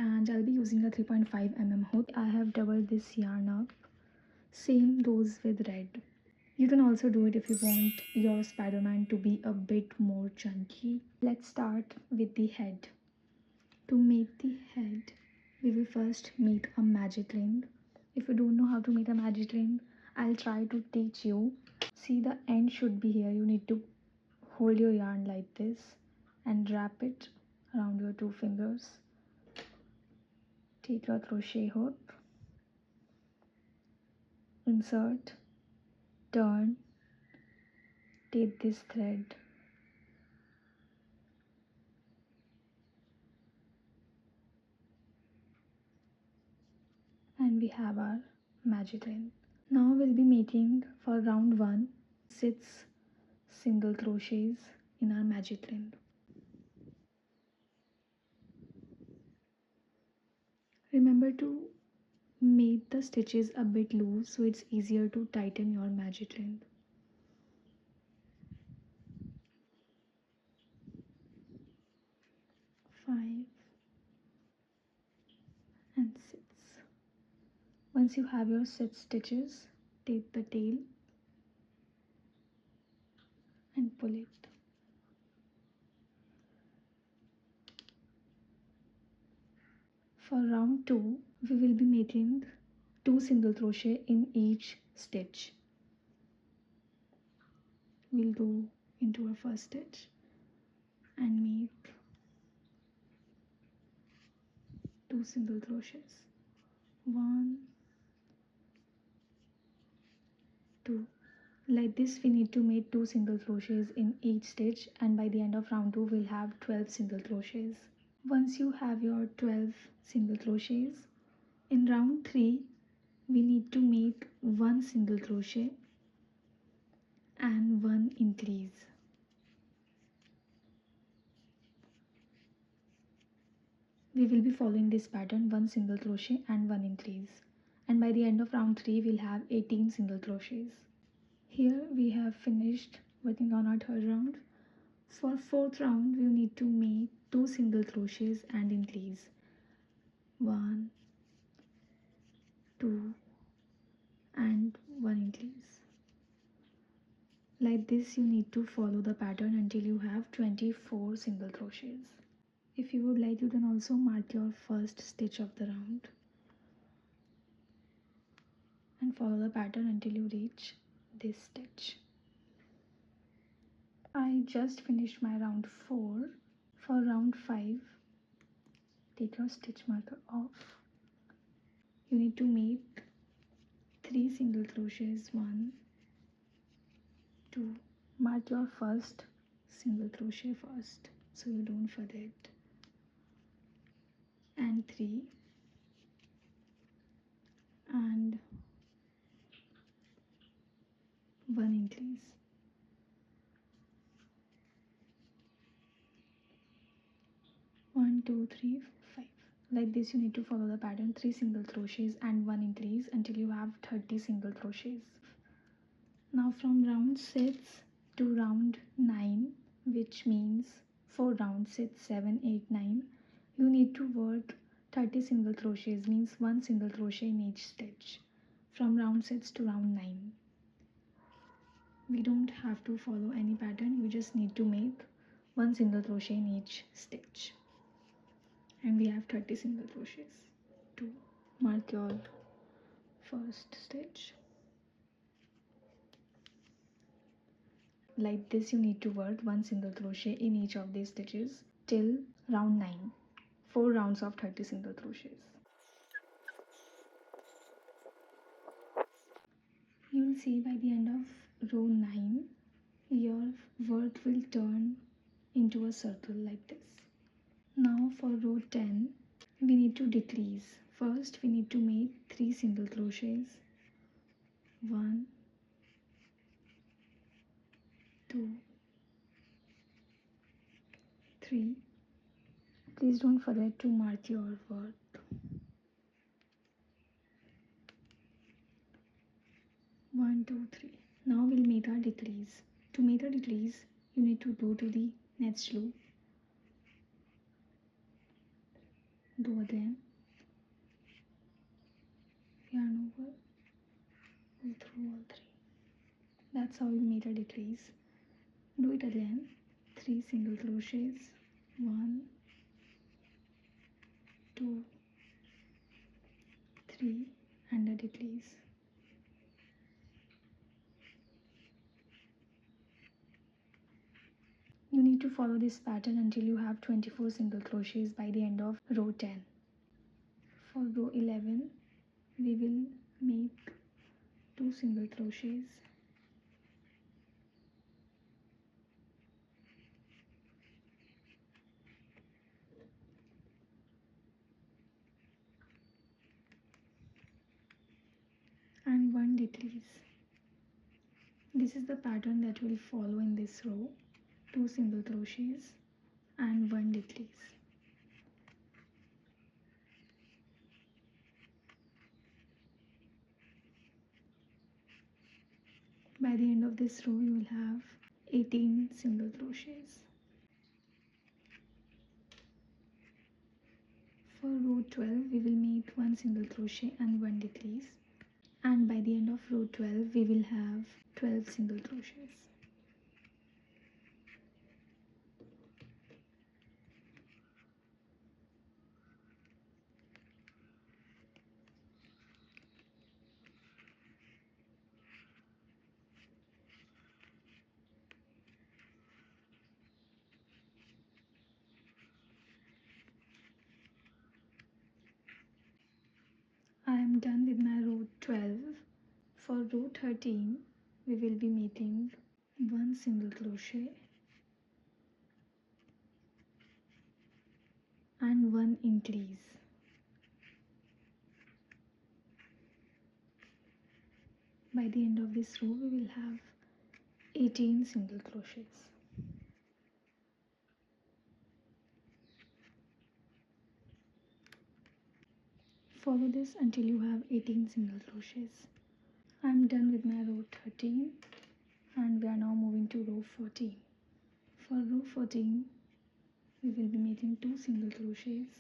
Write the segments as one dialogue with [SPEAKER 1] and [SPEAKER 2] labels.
[SPEAKER 1] and I'll be using a 3.5 mm hook. I have doubled this yarn up. Same goes with red. You can also do it if you want your Spider-Man to be a bit more chunky. Let's start with the head. To make the head, we will first make a magic ring. If you don't know how to make a magic ring, I'll try to teach you. See, the end should be here. You need to hold your yarn like this and wrap it around your two fingers. Take your crochet hook, insert, turn, take this thread, and we have our magic ring. Now we'll be making for round 1 6 single crochets in our magic ring. Remember to make the stitches a bit loose so it's easier to tighten your magic ring. Five and 6. Once you have your 6 stitches, take the tail and pull it. For round 2, we will be making 2 single crochet in each stitch. We'll go into our first stitch and make 2 single crochets. 1, 2. Like this, we need to make 2 single crochets in each stitch, and by the end of round 2 we'll have 12 single crochets. Once you have your 12 single crochets, in round 3 we need to make 1 single crochet and 1 increase. We will be following this pattern, 1 single crochet and 1 increase, and by the end of round 3 we'll have 18 single crochets. Here we have finished working on our third round. For fourth round we need to make 2 single crochets and increase. 1, 2 and 1 increase. Like this, you need to follow the pattern until you have 24 single crochets. If you would like, you can also mark your first stitch of the round and follow the pattern until you reach this stitch. I just finished my round 4. For round 5, take your stitch marker off. You need to make 3 single crochets. 1, 2. Mark your first single crochet first so you don't forget. And 3. And 1 increase. 1, 2, 3, 5. Like this, you need to follow the pattern, 3 single crochets and 1 increase until you have 30 single crochets. Now from round 6 to round 9, which means 4 rounds, 6, 7, 8, 9, you need to work 30 single crochets, means 1 single crochet in each stitch. From round 6 to round 9. We don't have to follow any pattern, you just need to make 1 single crochet in each stitch. And we have 30 single crochets. To mark your first stitch. Like this, you need to work 1 single crochet in each of these stitches till round 9. 4 rounds of 30 single crochets. You will see by the end of row 9, your work will turn into a circle like this. Now for row 10, we need to decrease. First, we need to make 3 single crochets. 1, 2, 3. Please don't forget to mark your work. 1, 2, 3. Now we'll make our decrease. To make a decrease, you need to go to the next loop. do again, yarn over, pull through all three. That's how you make a decrease. Do it again, 3 single crochets, 1, 2, 3, and a decrease. You need to follow this pattern until you have 24 single crochets by the end of row 10. For row 11, we will make 2 single crochets, and 1 decrease. This is the pattern that will follow in this row, 2 single crochets and 1 decrease. By the end of this row, you will have 18 single crochets. For row 12, we will make 1 single crochet and 1 decrease. And by the end of row 12, we will have 12 single crochets. I am done with my row 12. For row 13, we will be making 1 single crochet and 1 increase. By the end of this row, we will have 18 single crochets. Follow this until you have 18 single crochets. I am done with my row 13 and we are now moving to row 14. For row 14, we will be making 2 single crochets,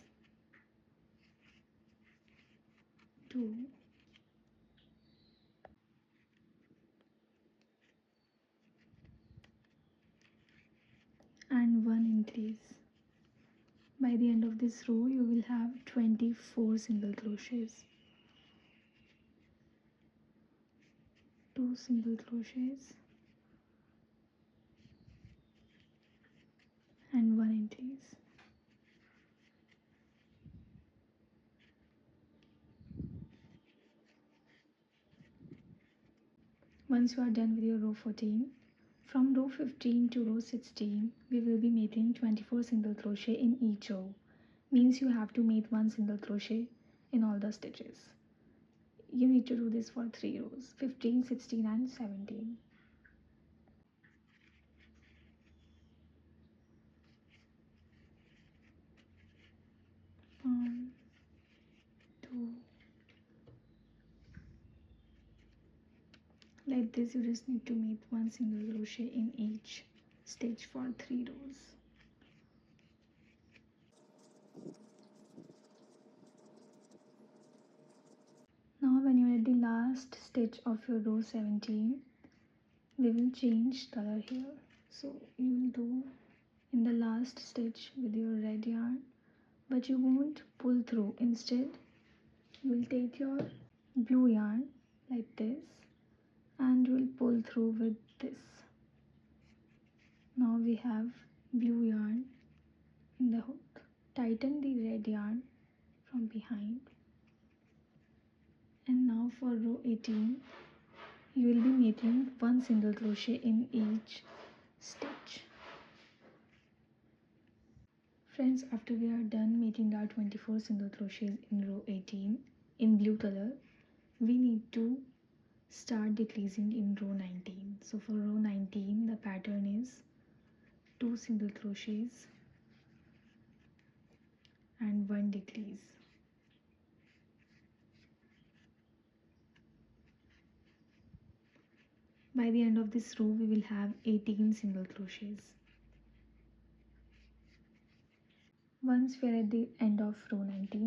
[SPEAKER 1] 2, and 1 increase. By the end of this row, you will have 24 single crochets, 2 single crochets and 1 increase. Once you are done with your row 14, from row 15 to row 16, we will be making 24 single crochet in each row. Means you have to make 1 single crochet in all the stitches. You need to do this for 3 rows, 15, 16 and 17. One, 2. Like this, you just need to make 1 single crochet in each stitch for 3 rows. Now when you are at the last stitch of your row 17, we will change color here. So you will do in the last stitch with your red yarn, but you won't pull through. Instead, you will take your blue yarn like this and you will pull through with this. Now we have blue yarn in the hook. Tighten the red yarn from behind. And now for row 18, you will be making 1 single crochet in each stitch. Friends, after we are done making our 24 single crochets in row 18 in blue color, we need to start decreasing in row 19. So for row 19, the pattern is 2 single crochets and 1 decrease. By the end of this row, we will have 18 single crochets. Once we are at the end of row 19,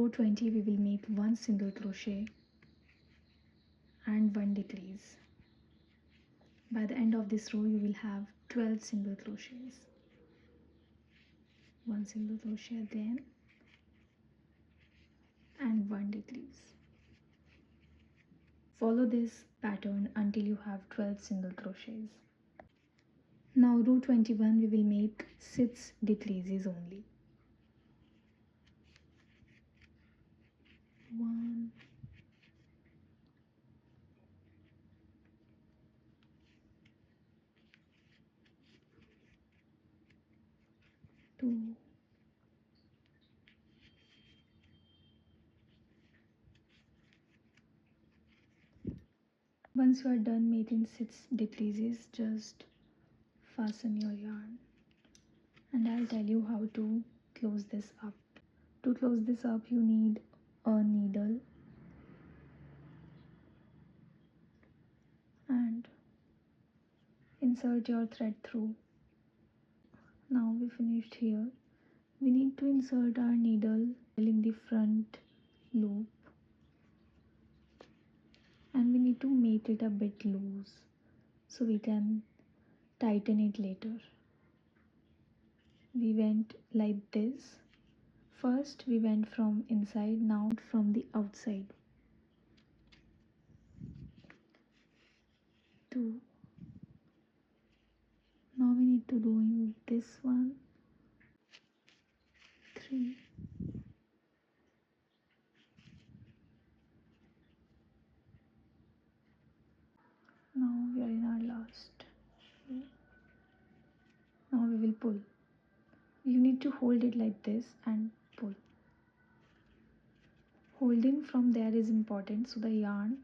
[SPEAKER 1] row 20 we will make 1 single crochet and 1 decrease. By the end of this row you will have 12 single crochets. 1 single crochet again and 1 decrease. Follow this pattern until you have 12 single crochets. Now row 21 we will make 6 decreases only. 1, 2, 3. Once you are done making 6 decreases, just fasten your yarn. And I'll tell you how to close this up. To close this up you need a needle and insert your thread through. Now we finished here. We need to insert our needle in the front loop and we need to make it a bit loose so we can tighten it later. We went like this. First we went from inside, now from the outside. 2. Now we need to do in this one. 3. Now we are in our last. Now we will pull. You need to hold it like this and pull. Holding from there is important so the yarn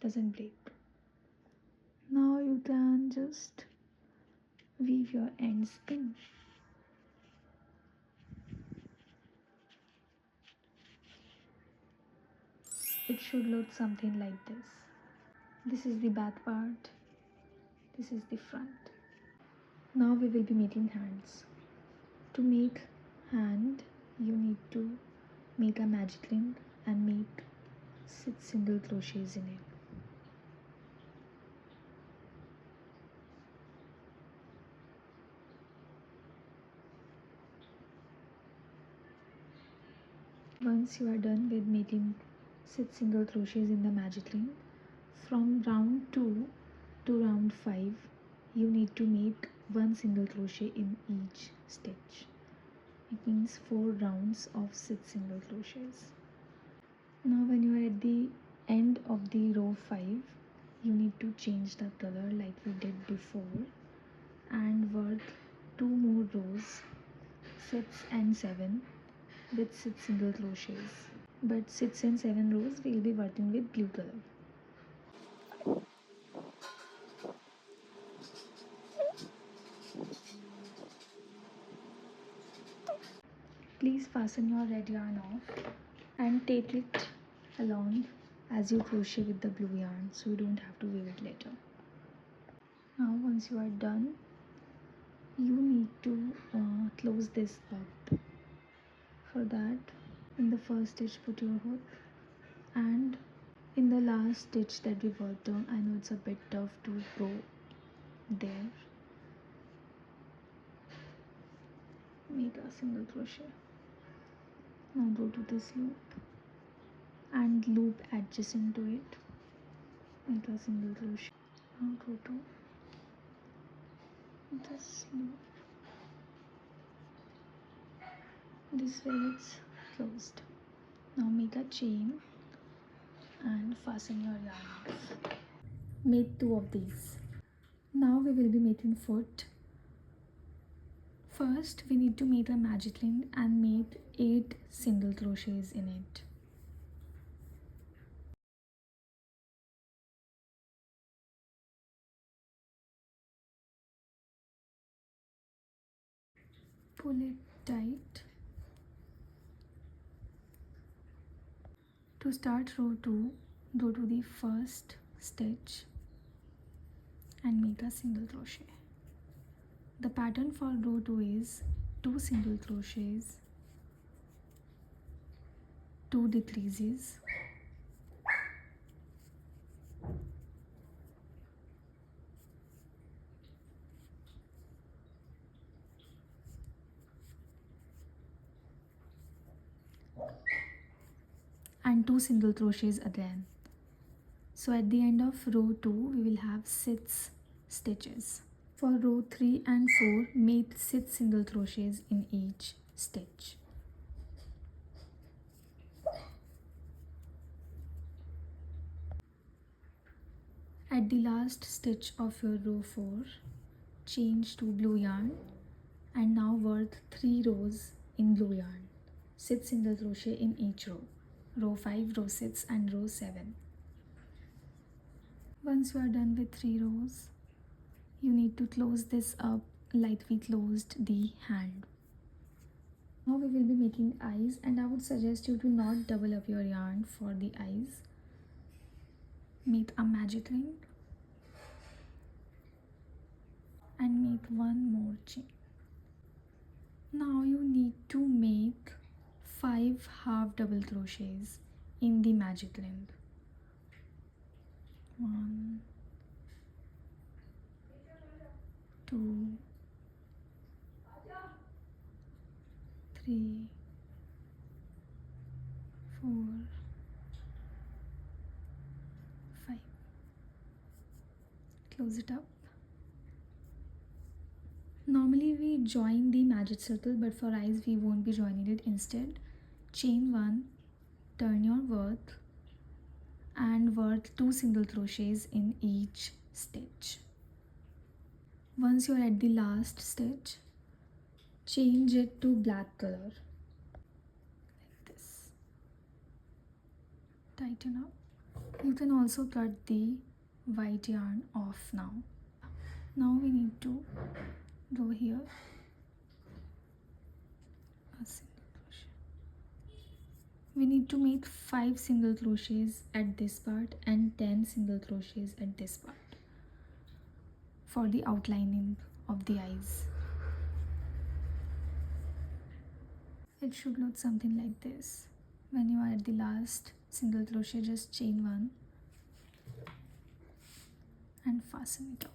[SPEAKER 1] doesn't break. Now you can just weave your ends in. It should look something like this. This is the back part. This is the front. Now we will be making hands. To make hand, you need to make a magic ring and make 6 single crochets in it. Once you are done with making 6 single crochets in the magic ring, from round 2 to round 5 you need to make 1 single crochet in each stitch. It means 4 rounds of 6 single crochets. Now when you are at the end of the row 5 you need to change the color like we did before and work 2 more rows, 6 and 7, with 6 single crochets. But 6 and 7 rows we will be working with blue color. Please fasten your red yarn off and take it along as you crochet with the blue yarn so you don't have to weave it later. Now once you are done you need to close this up. For that, in the first stitch put your hook and in the last stitch that we worked on, I know it's a bit tough to go there, make a single crochet. Now go to this loop and loop adjacent to it, make a single crochet. Now go to this loop. This way it's closed. Now make a chain and fasten your yarn off. Make 2 of these. Now we will be making foot. First we need to make a magic ring and make 8 single crochets in it. Pull it tight. To start row 2, go to the first stitch and make a single crochet. The pattern for row 2 is 2 single crochets, 2 decreases, and 2 single crochets again. So at the end of row 2 we will have 6 stitches. For row 3 and 4, make 6 single crochets in each stitch. At the last stitch of your row 4, change to blue yarn and now work 3 rows in blue yarn. 6 single crochet in each row. Row 5, row 6 and row 7. Once you are done with 3 rows, you need to close this up like we closed the hand. Now we will be making eyes, and I would suggest you to not double up your yarn for the eyes. Make a magic ring and make one more chain. Now you need to make 5 half double crochets in the magic ring. 1, 2, 3, 4, 5. Close it up. Normally we join the magic circle, but for eyes we won't be joining it. Instead, chain 1, turn your work and work 2 single crochets in each stitch. Once you're at the last stitch, change it to black color like this. Tighten up. You can also cut the white yarn off now. Now we need to go here a single crochet. We need to make 5 single crochets at this part and 10 single crochets at this part for the outlining of the eyes. It should look something like this. When you are at the last single crochet, just chain 1 and fasten it off.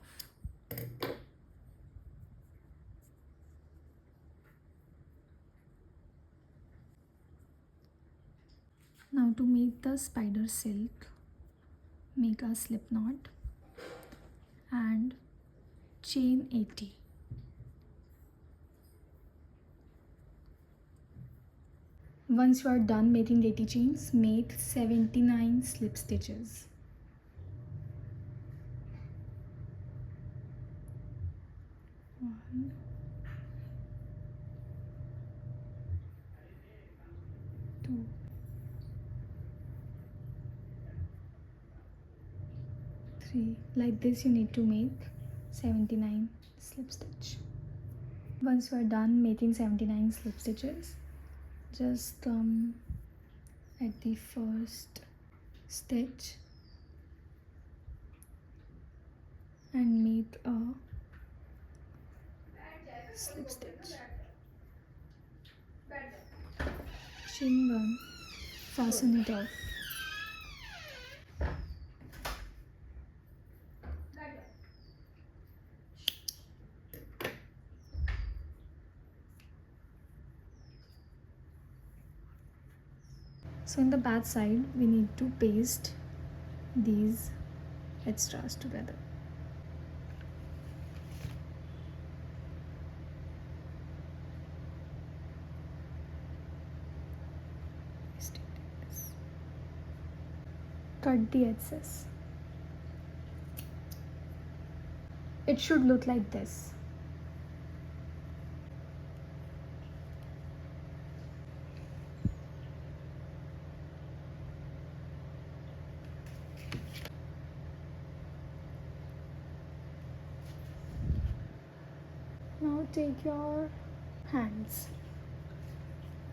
[SPEAKER 1] Now to make the spider silk, make a slip knot and chain 80. Once you are done making 80 chains, make 79 slip stitches. 1, 2, 3. Like this you need to make 79 slip stitch. Once you are done making 79 slip stitches, just come at the first stitch and make a slip stitch. Chain 1, fasten it off. So in the back side, we need to paste these extras together. Cut the excess. It should look like this. Now take your hands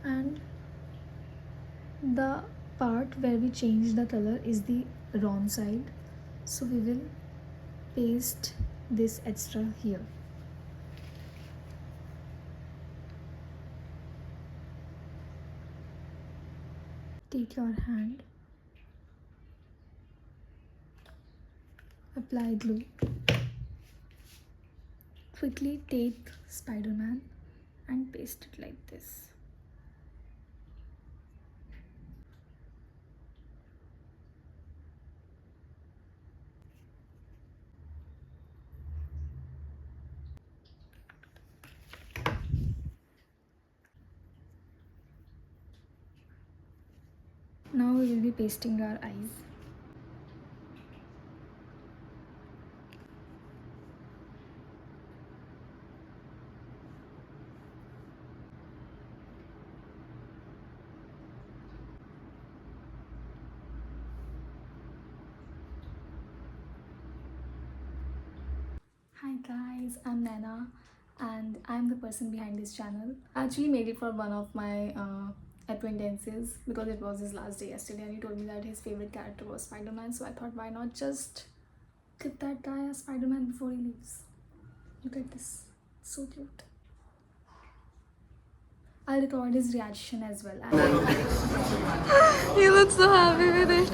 [SPEAKER 1] and the part where we change the color is the wrong side, so we will paste this extra here. Take your hand, apply glue. Quickly take Spider-Man and paste it like this. Now we will be pasting our eyes. Hi guys, I'm Naina and I'm the person behind this channel. I actually made it for one of my acquaintances because it was his last day yesterday and he told me that his favorite character was Spider-Man, so I thought why not just give that guy a Spider-Man before he leaves. Look at this, so cute. I'll record his reaction as well.
[SPEAKER 2] You look so happy with it.